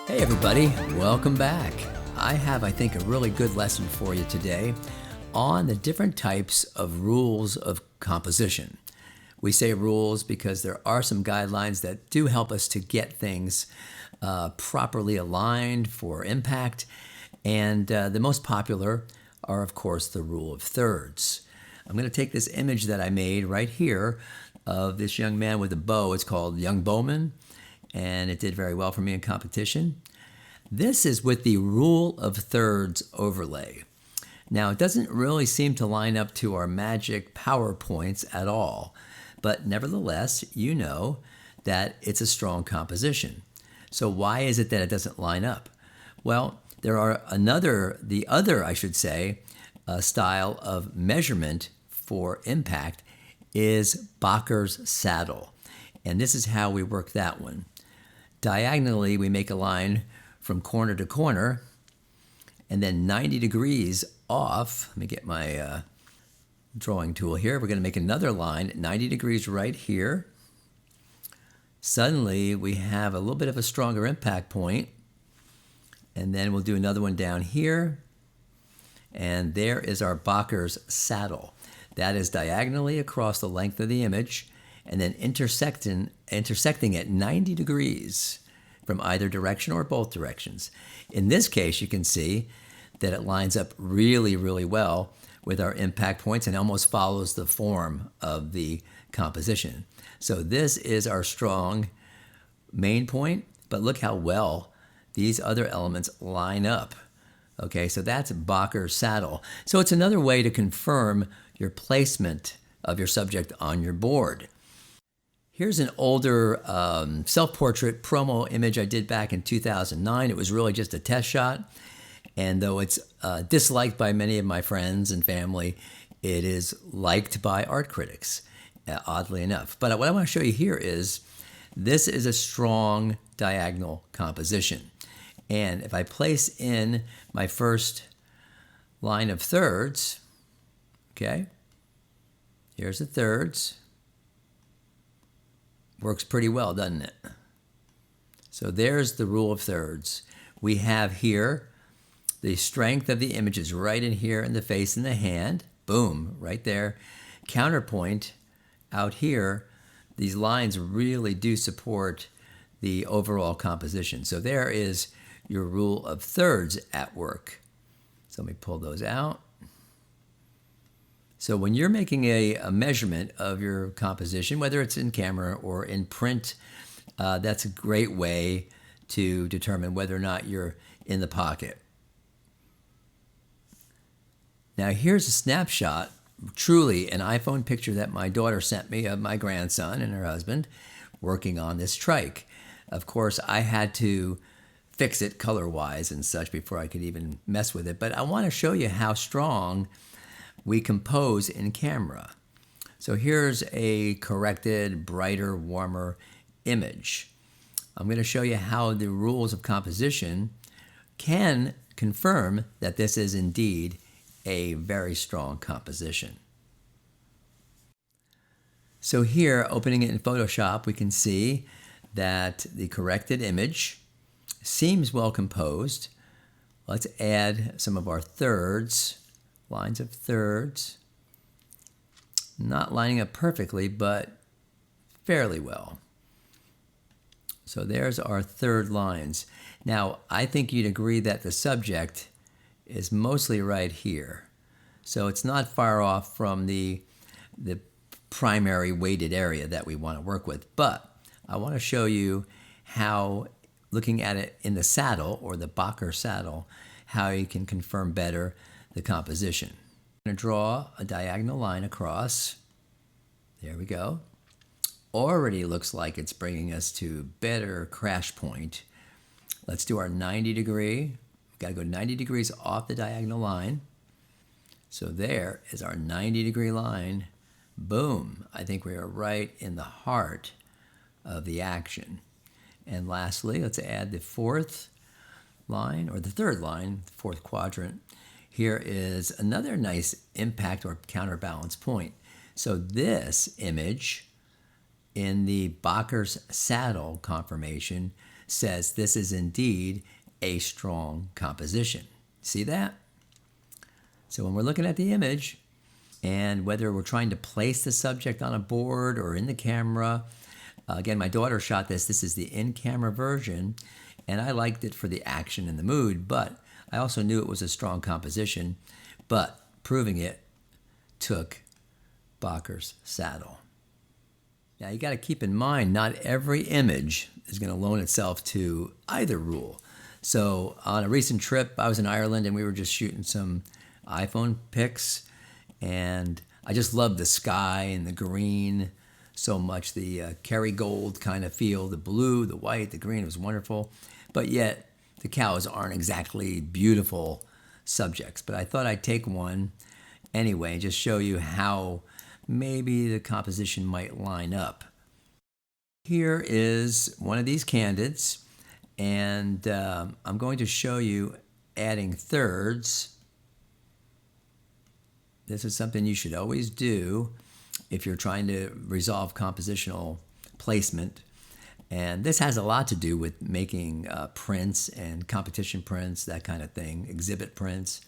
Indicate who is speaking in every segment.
Speaker 1: Hey everybody, welcome back. I have, I think, a really good lesson for you today on the different types of rules of composition. We say rules because there are some guidelines that do help us to get things properly aligned for impact, and the most popular are, of course, the rule of thirds. I'm going to take this image that I made right here of this young man with a bow. It's called Young Bowman, and it did very well for me in competition. This is with the rule of thirds overlay. Now, it doesn't really seem to line up to our magic PowerPoints at all, but nevertheless, you know that it's a strong composition. So why is it that it doesn't line up? Well, there are the other, style of measurement for impact is Bacher's saddle. And this is how we work that one. Diagonally, we make a line from corner to corner, and then 90 degrees off. Let me get my drawing tool here. We're going to make another line, 90 degrees right here. Suddenly, we have a little bit of a stronger impact point, and then we'll do another one down here, and there is our Bacher's saddle. That is diagonally across the length of the image, and then intersecting at 90 degrees from either direction or both directions. In this case, you can see that it lines up really, really well with our impact points and almost follows the form of the composition. So this is our strong main point, but look how well these other elements line up. Okay, so that's Bacher's saddle. So it's another way to confirm your placement of your subject on your board. Here's an older self-portrait promo image I did back in 2009. It was really just a test shot. And though it's disliked by many of my friends and family, it is liked by art critics, oddly enough. But what I want to show you here is this is a strong diagonal composition. And if I place in my first line of thirds, okay, here's the thirds. Works pretty well, doesn't it? So there's the rule of thirds. We have here the strength of the images right in here in the face and the hand. Boom, right there. Counterpoint out here. These lines really do support the overall composition. So there is your rule of thirds at work. So let me pull those out. So when you're making a measurement of your composition, whether it's in camera or in print, that's a great way to determine whether or not you're in the pocket. Now here's a snapshot, truly an iPhone picture that my daughter sent me of my grandson and her husband working on this trike. Of course, I had to fix it color-wise and such before I could even mess with it, but I want to show you how strong we compose in camera. So here's a corrected, brighter, warmer image. I'm going to show you how the rules of composition can confirm that this is indeed a very strong composition. So here, opening it in Photoshop, we can see that the corrected image seems well composed. Let's add some of our thirds. Lines of thirds, not lining up perfectly, but fairly well. So there's our third lines. Now, I think you'd agree that the subject is mostly right here. So it's not far off from the primary weighted area that we want to work with. But I want to show you how, looking at it in the saddle, or the Bacher saddle, how you can confirm better the composition. I'm going to draw a diagonal line across. There we go. Already looks like it's bringing us to better crash point. Let's do our 90 degree. We've got to go 90 degrees off the diagonal line. So there is our 90 degree line. Boom. I think we are right in the heart of the action. And lastly, let's add the fourth line, or the third line, fourth quadrant. Here is another nice impact or counterbalance point. So this image in the Bacher's saddle conformation says this is indeed a strong composition. See that? So when we're looking at the image, and whether we're trying to place the subject on a board or in the camera, again, my daughter shot this. This is the in-camera version, and I liked it for the action and the mood, but I also knew it was a strong composition, but proving it took Bacher's saddle. Now, you got to keep in mind, not every image is going to loan itself to either rule. So on a recent trip, I was in Ireland and we were just shooting some iPhone pics, and I just loved the sky and the green so much, the Kerrygold kind of feel, the blue, the white, the green, it was wonderful. But yet, the cows aren't exactly beautiful subjects. But I thought I'd take one anyway and just show you how maybe the composition might line up. Here is one of these candids, and I'm going to show you adding thirds. This is something you should always do if you're trying to resolve compositional placement. And this has a lot to do with making prints and competition prints, that kind of thing, exhibit prints.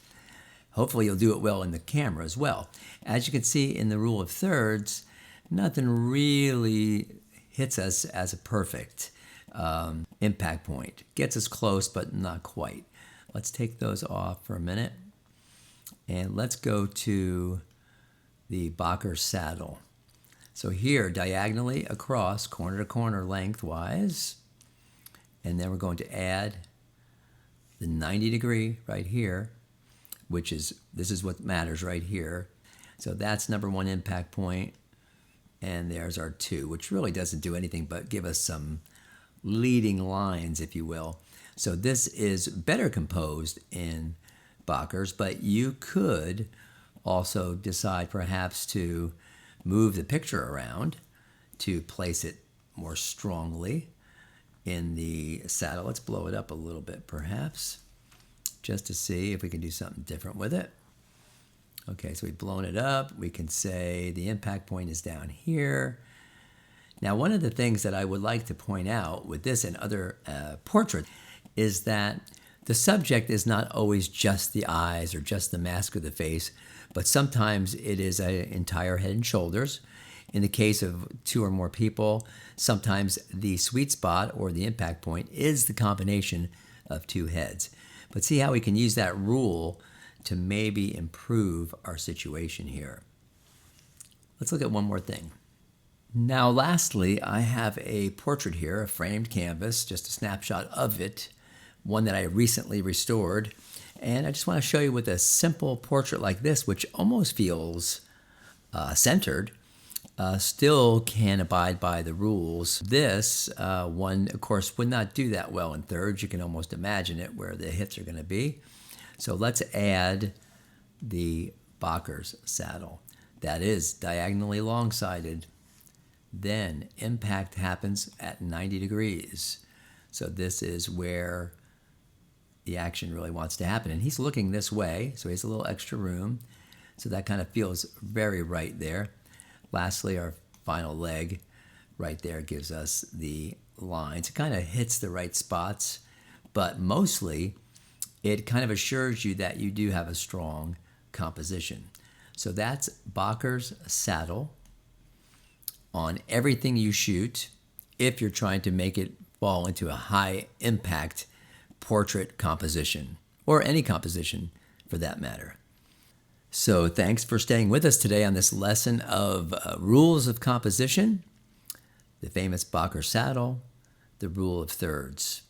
Speaker 1: Hopefully you'll do it well in the camera as well. As you can see in the rule of thirds, nothing really hits us as a perfect impact point. Gets us close, but not quite. Let's take those off for a minute. And let's go to the Bacher saddle. So here, diagonally across, corner to corner, lengthwise, and then we're going to add the 90 degree right here, which is, this is what matters right here. So that's number one impact point, and there's our two, which really doesn't do anything but give us some leading lines, if you will. So this is better composed in Bacher's, but you could also decide perhaps to move the picture around to place it more strongly in the saddle. Let's blow it up a little bit perhaps, just to see if we can do something different with it. Okay, so we've blown it up. We can say the impact point is down here. Now, one of the things that I would like to point out with this and other portraits is that the subject is not always just the eyes or just the mask of the face, but sometimes it is an entire head and shoulders. In the case of two or more people, sometimes the sweet spot or the impact point is the combination of two heads. But see how we can use that rule to maybe improve our situation here. Let's look at one more thing. Now, lastly, I have a portrait here, a framed canvas, just a snapshot of it, one that I recently restored. And I just want to show you with a simple portrait like this, which almost feels centered, still can abide by the rules. This one, of course, would not do that well in thirds. You can almost imagine it where the hits are going to be. So let's add the Bacher's saddle. That is diagonally long-sided. Then impact happens at 90 degrees. So this is where the action really wants to happen. And he's looking this way, so he has a little extra room. So that kind of feels very right there. Lastly, our final leg right there gives us the lines. It kind of hits the right spots, but mostly it kind of assures you that you do have a strong composition. So that's Bacher's saddle on everything you shoot if you're trying to make it fall into a high impact portrait composition, or any composition for that matter. So thanks for staying with us today on this lesson of rules of composition, the famous Bacher saddle, the rule of thirds.